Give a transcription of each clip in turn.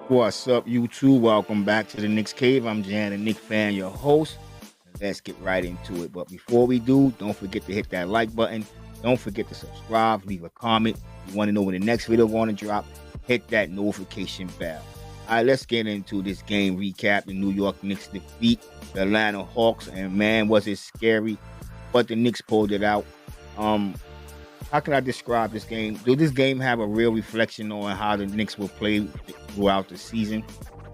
What's up, YouTube? Welcome back to the Knicks Cave. I'm Jan, the Knicks fan, your host. Let's get right into it. But before we do, don't forget to hit that like button. Don't forget to subscribe, leave a comment. If you want to know when the next video going to drop, hit that notification bell. All right, let's get into this game recap. The New York Knicks defeat the Atlanta Hawks, and man, was it scary. But the Knicks pulled it out. How can I describe this game? Do this game have a real reflection on how the Knicks will play throughout the season?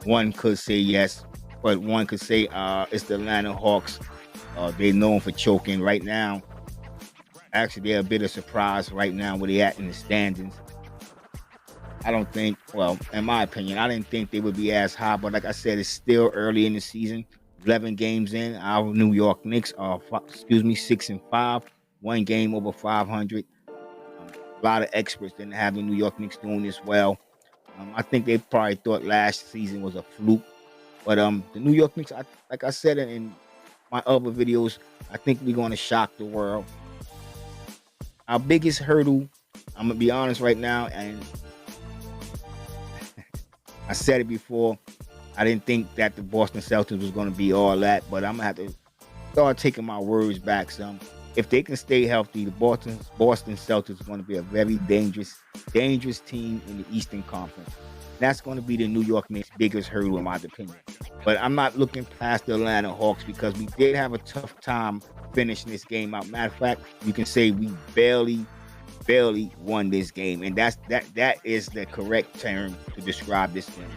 One could say yes, but one could say it's the Atlanta Hawks. They're known for choking right now. Actually, they're a bit of surprise right now where they're at in the standings. I don't think, well, in my opinion, I didn't think they would be as high, but like I said, it's still early in the season. 11 games in. Our New York Knicks are, 6-5, one game over 500. A lot of experts didn't have the New York Knicks doing this well. I think they probably thought last season was a fluke. But the New York Knicks, like I said in my other videos, I think we're going to shock the world. Our biggest hurdle, I'm going to be honest right now, and I said it before, I didn't think that the Boston Celtics was going to be all that, but I'm going to have to start taking my words back some. If they can stay healthy, the Boston Celtics are going to be a very dangerous team in the Eastern Conference. That's going to be the New York Knicks' biggest hurdle, in my opinion. But I'm not looking past the Atlanta Hawks because we did have a tough time finishing this game out. Matter of fact, you can say we barely won this game, and that is the correct term to describe this game.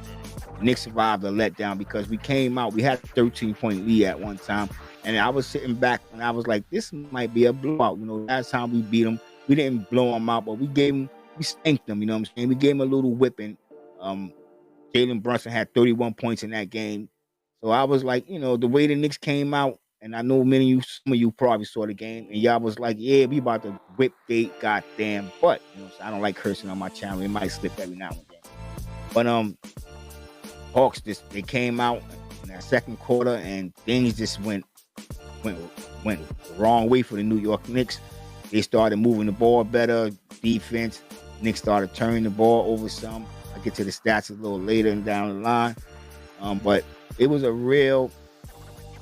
Knicks survived a letdown because we came out. We had a 13-point lead at one time. And I was sitting back and I was like, this might be a blowout. You know, last time we beat them, we didn't blow them out, but we spanked them, you know what I'm saying? We gave them a little whipping. Jalen Brunson had 31 points in that game. So I was like, you know, the way the Knicks came out, and I know some of you probably saw the game, and y'all was like, yeah, we about to whip they goddamn butt. You know, so I don't like cursing on my channel. It might slip every now and then. But Hawks, they came out in that second quarter, and things just went the wrong way for the New York Knicks. They started moving the ball better, defense. Knicks started turning the ball over some. I'll get to the stats a little later and down the line. But it was a real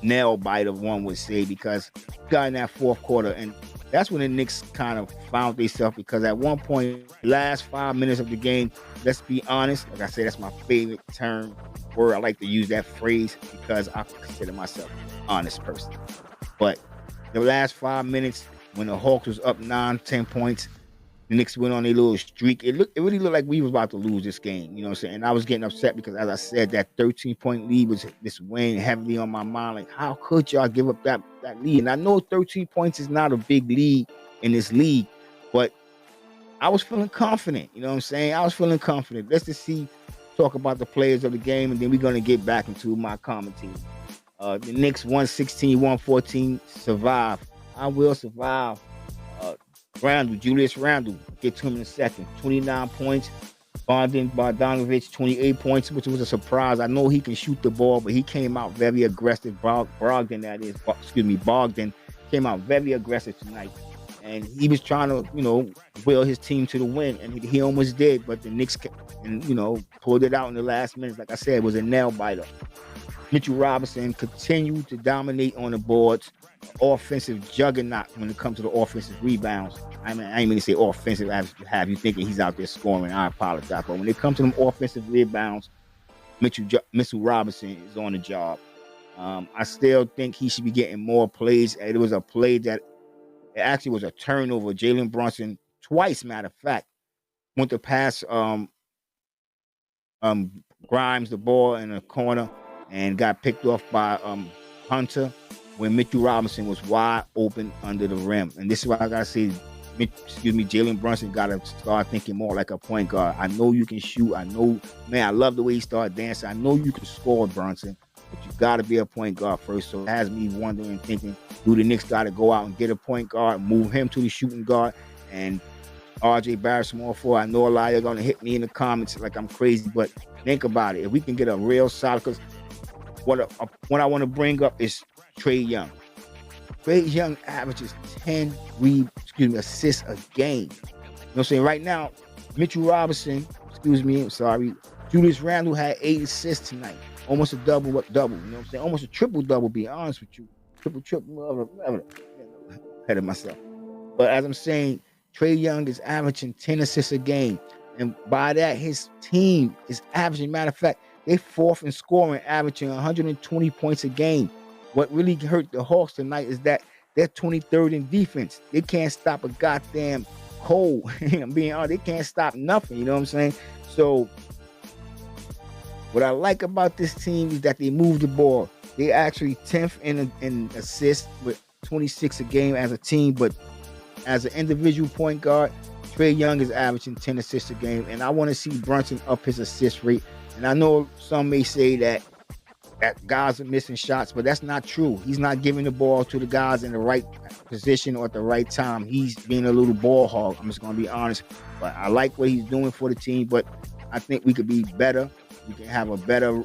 nail biter, one would say, because we got in that fourth quarter, and that's when the Knicks kind of found themselves, because at one point, last 5 minutes of the game, let's be honest, like I said, that's my favorite word. I like to use that phrase because I consider myself an honest person. But the last 5 minutes, when the Hawks was up 9-10 points, the Knicks went on a little streak. It really looked like we was about to lose this game. You know what I'm saying? And I was getting upset because, as I said, that 13-point lead was this weighing heavily on my mind. Like, how could y'all give up that lead? And I know 13 points is not a big lead in this league, but I was feeling confident. You know what I'm saying? I was feeling confident. Let's just talk about the players of the game, and then we're going to get back into my commentary. The Knicks 116-114 survive. I will survive. Julius Randle, get to him in a second. 29 points. Bogdanovich, 28 points, which was a surprise. I know he can shoot the ball, but he came out very aggressive. Bogdan came out very aggressive tonight. And he was trying to, will his team to the win, and he almost did. But the Knicks, pulled it out in the last minutes. Like I said, it was a nail biter. Mitchell Robinson continued to dominate on the boards. Offensive juggernaut when it comes to the offensive rebounds. I ain't mean to say offensive, have you thinking he's out there scoring. I apologize. But when it comes to them offensive rebounds, Mitchell Robinson is on the job. I still think he should be getting more plays. It was a play that it actually was a turnover. Jalen Brunson, twice, matter of fact, went to pass Grimes the ball in the corner and got picked off by Hunter when Mitchell Robinson was wide open under the rim. And this is why I gotta say, Jalen Brunson gotta start thinking more like a point guard. I know you can shoot. I love the way he started dancing. I know you can score, Brunson, but you gotta be a point guard first. So it has me wondering, thinking, do the Knicks gotta go out and get a point guard, move him to the shooting guard, and RJ Barrett small forward? I know a lot of you are gonna hit me in the comments like I'm crazy, but think about it. If we can get a real solid, because what I want to bring up is Trae Young. Trae Young averages 10 assists a game. You know what I'm saying? Right now, Mitchell Robinson, Julius Randle had 8 assists tonight, almost a double. You know what I'm saying? Almost a triple double. Be honest with you, triple. Ahead of myself. But as I'm saying, Trae Young is averaging 10 assists a game. And by that, his team is averaging. Matter of fact, they fourth in scoring, averaging 120 points a game. What really hurt the Hawks tonight is that they're 23rd in defense. They can't stop a goddamn hole. I'm being honest, they can't stop nothing. You know what I'm saying? So, what I like about this team is that they move the ball. They actually 10th in assists with 26 a game as a team, but as an individual point guard, Trae Young is averaging 10 assists a game, and I want to see Brunson up his assist rate. And I know some may say that guys are missing shots, but that's not true. He's not giving the ball to the guys in the right position or at the right time. He's being a little ball hog. I'm just going to be honest. But I like what he's doing for the team, but I think we could be better. We can have a better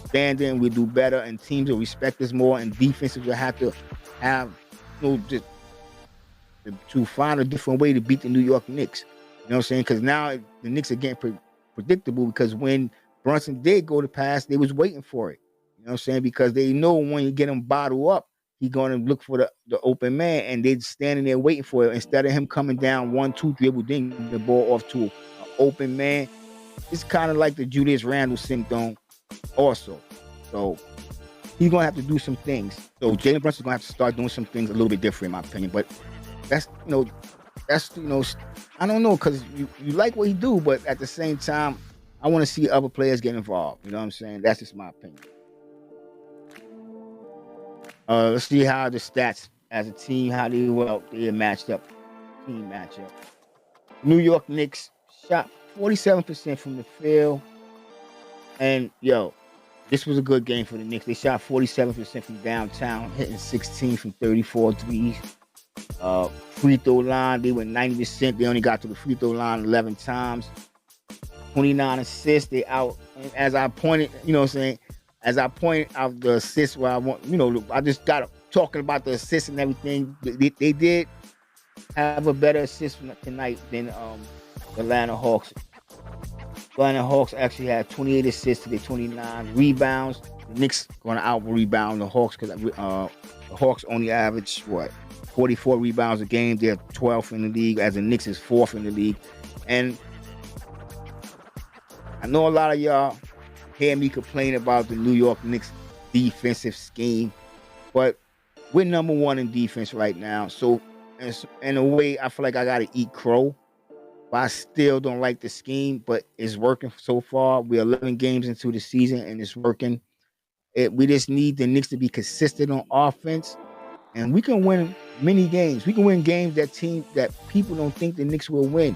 standing. We do better, and teams will respect us more, and defenses will have to have, just to find a different way to beat the New York Knicks. You know what I'm saying? Because now the Knicks are getting predictable, because when Brunson did go to pass, they was waiting for it. You know what I'm saying? Because they know when you get him bottled up, he's going to look for the open man, and they're standing there waiting for it. Instead of him coming down 1-2 dribble, then the ball off to an open man. It's kind of like the Julius Randle syndrome also. So he's going to have to do some things. So Jalen Brunson's going to have to start doing some things a little bit different, in my opinion. But that's I don't know, because you like what he do, but at the same time, I want to see other players get involved. You know what I'm saying? That's just my opinion. Let's see how the stats as a team, how they matched up. Team matchup. New York Knicks shot 47% from the field. And, this was a good game for the Knicks. They shot 47% from downtown, hitting 16 from 34 threes. Free throw line, they went 90%. They only got to the free throw line 11 times. 29 assists. They out, as I pointed, as I pointed out the assists where I want, I just got talking about the assists and everything. They did have a better assist tonight than the Atlanta Hawks. The Atlanta Hawks actually had 28 assists to their 29 rebounds. The Knicks going to out-rebound the Hawks, because the Hawks only average, 44 rebounds a game. They're 12th in the league, as the Knicks is 4th in the league. And I know a lot of y'all hear me complain about the New York Knicks defensive scheme, but we're number 1 in defense right now. So in a way, I feel like I got to eat crow, but I still don't like the scheme, but it's working so far. We're 11 games into the season, and it's working. We just need the Knicks to be consistent on offense, and we can win many games. We can win games that people don't think the Knicks will win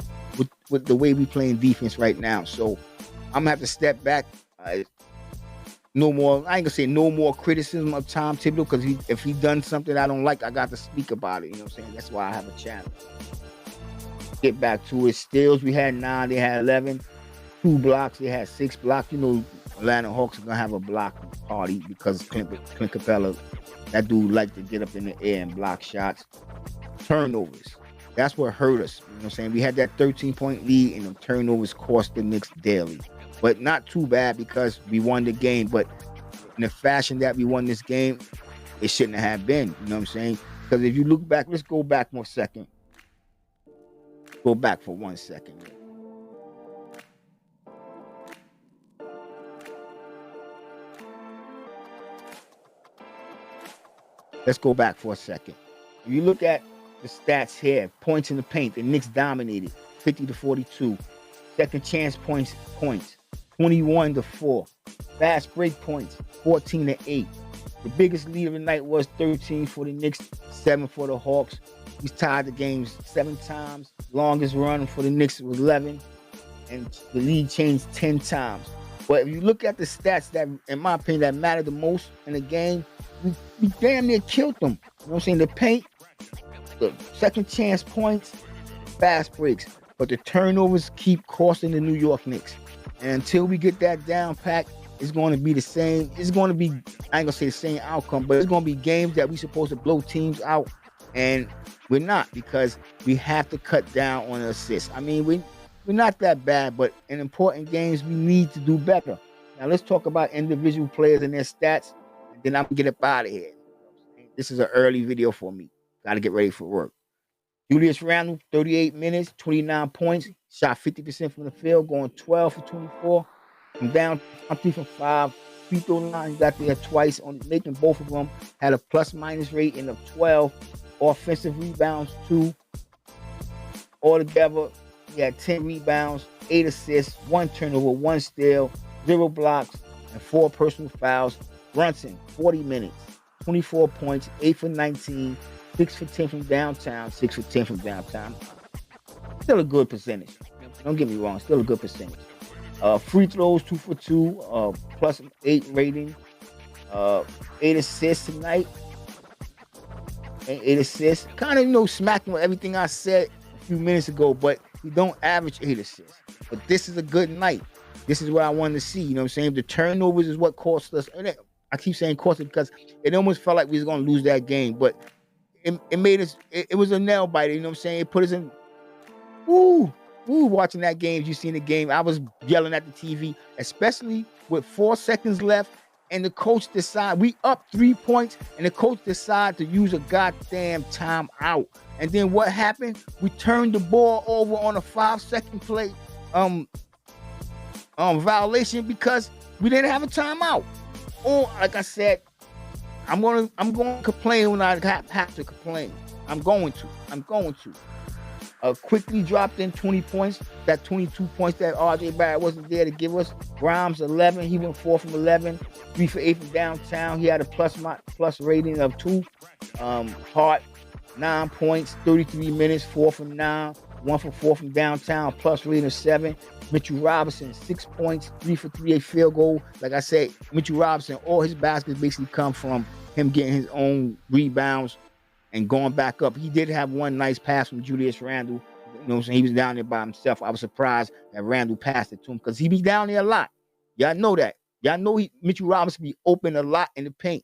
with the way we playing defense right now. So I'm gonna have to step back. No more. I ain't gonna say no more criticism of Tom Thibodeau, because if he done something I don't like, I got to speak about it. You know what I'm saying? That's why I have a channel. Get back to it. Steals, we had 9, they had 11. 2 blocks, they had 6 blocks. Atlanta Hawks are gonna have a block party, because Clint Capella, that dude like to get up in the air and block shots. Turnovers, that's what hurt us. You know what I'm saying? We had that 13-point lead, and the turnovers cost the Knicks daily. But not too bad, because we won the game. But in the fashion that we won this game, it shouldn't have been. You know what I'm saying? Because if you look back, let's go back for a second. Go back for 1 second. Let's go back for a second. If you look at the stats here, points in the paint, the Knicks dominated 50-42. Second chance points, 21-4. Fast break points, 14-8. The biggest lead of the night was 13 for the Knicks, 7 for the Hawks. We tied the games 7 times. Longest run for the Knicks was 11, and the lead changed 10 times. But if you look at the stats that, in my opinion, that matter the most in the game, we damn near killed them. You know what I'm saying? The paint, the second chance points, fast breaks. But the turnovers keep costing the New York Knicks. And until we get that down pack, it's going to be the same. It's going to be, I ain't going to say the same outcome, but it's going to be games that we're supposed to blow teams out. And we're not, because we have to cut down on assists. I mean, we're not that bad, but in important games, we need to do better. Now let's talk about individual players and their stats, and then I'm gonna get up out of here. This is an early video for me. Got to get ready for work. Julius Randle, 38 minutes, 29 points, shot 50% from the field, going 12 for 24. From down 3 from 5. Free throw line, he got there twice, on making both of them. Had a plus-minus rating of 12. Offensive rebounds, 2. Altogether, he had 10 rebounds, 8 assists, 1 turnover, 1 steal, 0 blocks, and 4 personal fouls. Brunson, 40 minutes, 24 points, 8 for 19, 6 for 10 from downtown, 6 for 10 from downtown. Still a good percentage. Don't get me wrong, still a good percentage. Free throws, 2 for 2, plus 8 rating, 8 assists tonight, and 8 assists. Kind of, smacking with everything I said a few minutes ago, but he don't average 8 assists. But this is a good night. This is what I wanted to see. You know what I'm saying? The turnovers is what cost us. And I keep saying cost us because it almost felt like we was going to lose that game, but it made us. It was a nail biter. You know what I'm saying? It put us in. Watching that game, you seen the game. I was yelling at the TV, especially with 4 seconds left, and the coach decided we up 3 points, and the coach decided to use a goddamn timeout. And then what happened? We turned the ball over on a 5-second play violation because we didn't have a timeout. Or like I said, I'm going to complain when I have to complain. I'm going to. Quickly dropped in 20 points. That 22 points that RJ Barrett wasn't there to give us. Grimes 11. He went 4 from 11. 3 for 8 from downtown. He had a plus rating of 2. Hart 9 points, 33 minutes, 4 from 9. 1 for 4 from downtown. Plus rating of 7. Mitchell Robinson 6 points, 3 for 3, a field goal. Like I said, Mitchell Robinson, all his baskets basically come from him getting his own rebounds and going back up. He did have one nice pass from Julius Randle. You know what I'm saying? He was down there by himself. I was surprised that Randle passed it to him because he be down there a lot. Y'all know that. Y'all know Mitchell Robinson be open a lot in the paint.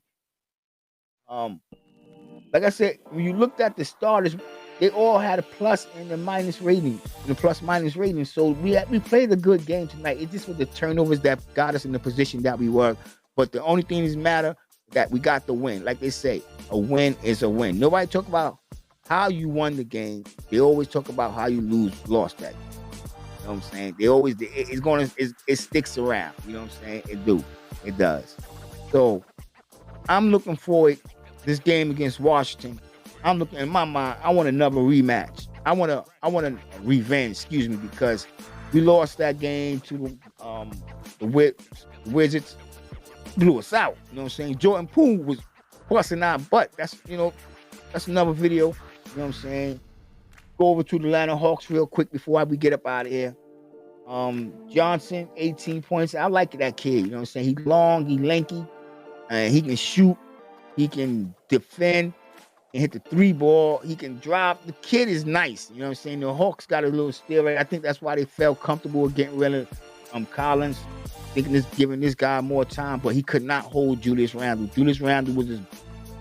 Like I said, when you looked at the starters, they all had a plus and a minus rating, the plus-minus rating. So we played a good game tonight. It's just with the turnovers that got us in the position that we were. But the only thing that matters that we got the win. Like they say, a win is a win. Nobody talk about how you won the game. They always talk about how you lost that game. You know what I'm saying? They always, it sticks around. You know what I'm saying? It does. So I'm looking forward this game against Washington. I'm looking in my mind. I want another rematch. I want a revenge. Because we lost that game to the Wizards. Blew us out. You know what I'm saying? Jordan Poole was busting our butt. That's another video. You know what I'm saying? Go over to the Atlanta Hawks real quick before we get up out of here. Johnson, 18 points. I like that kid. You know what I'm saying? He's long, he's lanky, and he can shoot, he can defend, and hit the 3 ball. He can drop. The kid is nice. You know what I'm saying? The Hawks got a little steal rate. I think that's why they felt comfortable getting rid of Collins. Giving this guy more time, but he could not hold Julius Randle. Julius Randle was just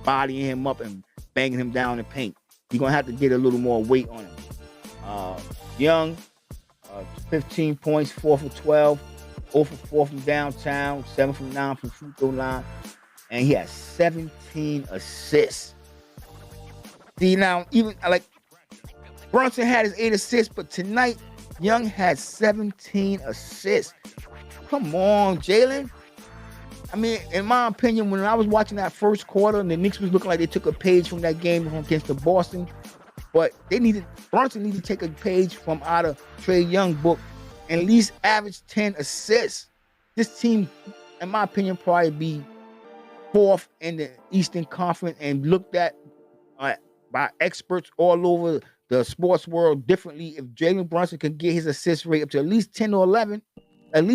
bodying him up and banging him down in the paint. He's going to have to get a little more weight on him. Young, 15 points, 4 for 12, 0 for 4 from downtown, 7 from 9 from free throw line, and he has 17 assists. See, now, even like Brunson had his 8 assists, but tonight, Young had 17 assists. Come on, Jalen. I mean, in my opinion, when I was watching that first quarter and the Knicks was looking like they took a page from that game against the Boston, but Brunson needed to take a page from out of Trae Young book and at least average 10 assists. This team, in my opinion, probably be 4th in the Eastern Conference and looked at by experts all over the sports world differently. If Jalen Brunson can get his assist rate up to at least 10 or 11, I'm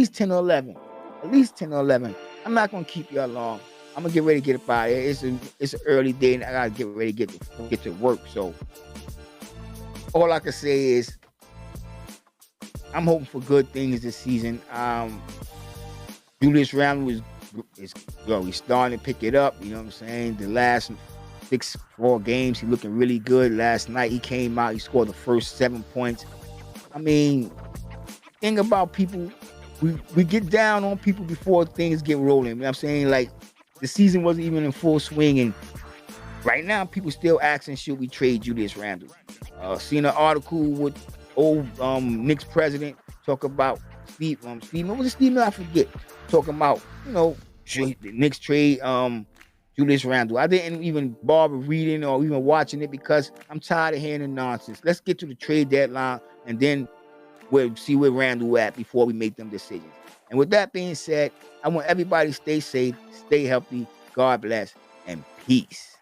not gonna keep y'all long. I'm gonna get ready to get up out of here. It's an early day and I gotta get ready to get to work. So all I can say is I'm hoping for good things this season. Julius Randle he's starting to pick it up. You know what I'm saying? The last 4 games, he's looking really good. Last night he came out, he scored the first 7 points. I mean, thing about people, we get down on people before things get rolling. You know what I'm saying? Like the season wasn't even in full swing, and right now people still asking, should we trade Julius Randle? Seen an article with old Knicks president talk about Steve, what was it, Steve? I forget. Talking about, should the Knicks trade Julius Randle. I didn't even bother reading or even watching it because I'm tired of hearing the nonsense. Let's get to the trade deadline and then we'll see where Randle at before we make them decisions. And with that being said, I want everybody to stay safe, stay healthy, God bless, and peace.